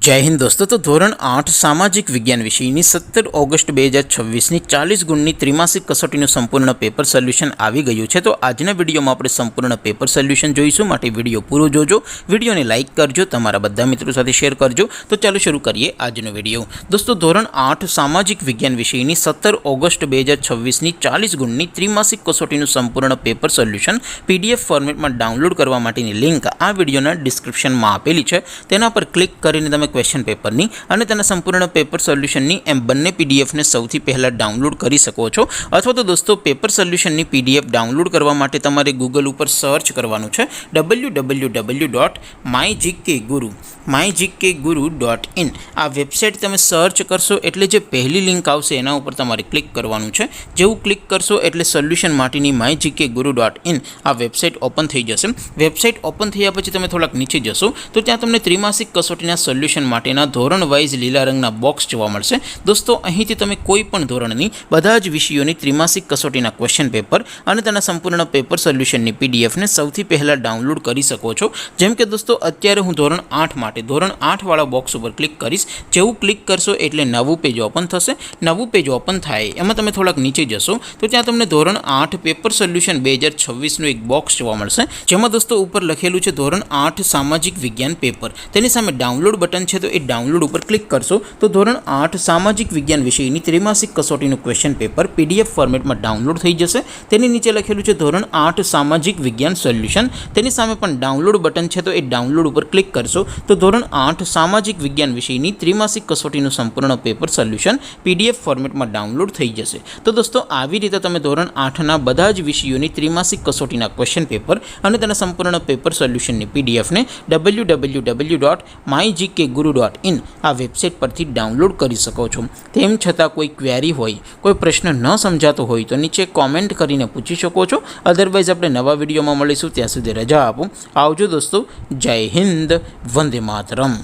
जय हिंद दोस्तों। तो धोरण 8 सामाजिक विज्ञान विषयની 17 ઓગસ્ટ 2026ની 40 ગુણની ત્રિમાસિક કસોટીનું સંપૂર્ણ પેપર સોલ્યુશન આવી ગયું છે। તો આજના વિડીયોમાં આપણે સંપૂર્ણ પેપર સોલ્યુશન જોઈશું, માટે વિડીયો પૂરો જોજો, વિડીયોને લાઇક કરજો, તમારા બધા મિત્રો સાથે શેર કરજો। તો ચાલો શરૂ કરીએ આજનો વિડીયો। દોસ્તો ધોરણ 8 સામાજિક વિજ્ઞાન વિષયની 17 ઓગસ્ટ 2026ની 40 ગુણની ત્રિમાસિક કસોટીનું સંપૂર્ણ પેપર સોલ્યુશન પીડીએફ ફોર્મેટમાં ડાઉનલોડ કરવા માટેની લિંક આ વિડીયોના ડિસ્ક્રિપ્શનમાં આપેલી છે। તેના પર ક્લિક કરીને તમે क्वेश्चन पेपरनी અને તેના સંપૂર્ણ પેપર સોલ્યુશનની એમ બંને પીડીએફને સૌથી પહેલાં ડાઉનલોડ કરી શકો છો। અથવા તો દોસ્તો પેપર સોલ્યુશનની પીડીએફ ડાઉનલોડ કરવા માટે તમારે ગૂગલ ઉપર સર્ચ કરવાનું છે www.mygkguru.in। આ વેબસાઇટ તમે સર્ચ કરશો એટલે જે પહેલી લિંક આવશે એના ઉપર તમારે ક્લિક કરવાનું છે। જેવું ક્લિક કરશો એટલે સોલ્યુશન માટેની mygkguru.in આ વેબસાઇટ ઓપન થઈ જશે। વેબસાઇટ ઓપન થયા પછી તમે થોડાક નીચે જશો તો ત્યાં તમને ત્રિમાસિક કસોટીના સોલ્યુશન માટેના ધોરણ વાઇઝ લીલા રંગના બોક્સ જોવા મળશે। દોસ્તો અહીંથી તમે કોઈ પણ ધોરણની બધા જ વિષયોની ત્રિમાસિક કસોટીના ક્વેશ્ચન પેપર અને તેના સંપૂર્ણ પેપર સોલ્યુશનની પીડીએફને સૌથી પહેલાં ડાઉનલોડ કરી શકો છો। જેમ કે દોસ્તો અત્યારે હું ધોરણ 8 માટે ધોરણ 8 વાળા બોક્સ ઉપર ક્લિક કરીશ। જેવું ક્લિક કરશો એટલે નવું પેજ ઓપન થશે। નવું પેજ ઓપન થાય એમાં તમે થોડાક નીચે જશો તો ત્યાં તમને ધોરણ 8 પેપર સોલ્યુશન 2026નું એક બોક્સ જોવા મળશે, જેમાં દોસ્તો ઉપર લખેલું છે ધોરણ 8 સામાજિક વિજ્ઞાન પેપર। તેની સામે ડાઉનલોડ બટન છે, તો એ ડાઉનલોડ ઉપર ક્લિક કરશો તો ધોરણ 8 સામાજિક વિજ્ઞાન વિષયની ત્રિમાસિક કસોટીનું ક્વેશ્ચન પેપર પીડીએફ ફોર્મેટમાં ડાઉનલોડ થઈ જશે। તેની નીચે લખેલું છે ધોરણ 8 સામાજિક વિજ્ઞાન સોલ્યુશન, તેની સામે પણ ડાઉનલોડ બટન છે, તો એ ડાઉનલોડ ઉપર ક્લિક કરશો તો ધોરણ 8 સામાજિક વિજ્ઞાન વિષયની ત્રિમાસિક કસોટીનું સંપૂર્ણ પેપર સોલ્યુશન પીડીએફ ફોર્મેટમાં ડાઉનલોડ થઈ જશે। તો દોસ્તો આવી રીતે તમે ધોરણ 8ના બધા જ વિષયોની ત્રિમાસિક કસોટીના ક્વેશ્ચન પેપર અને તેના સંપૂર્ણ પેપર સોલ્યુશનની પીડીએફને www.mygkguru.in આ વેબસાઇટ પરથી ડાઉનલોડ કરી શકો છો। તેમ છતાં કોઈ ક્વેરી હોય, કોઈ પ્રશ્ન ન સમજાતો હોય તો નીચે કોમેન્ટ કરીને પૂછી શકો છો। અધરવાઇઝ આપણે નવા વિડીયોમાં મળીશું, ત્યાં સુધી રજા આપો। આવજો દોસ્તો, જય હિન્દ, વંદે માતરમ।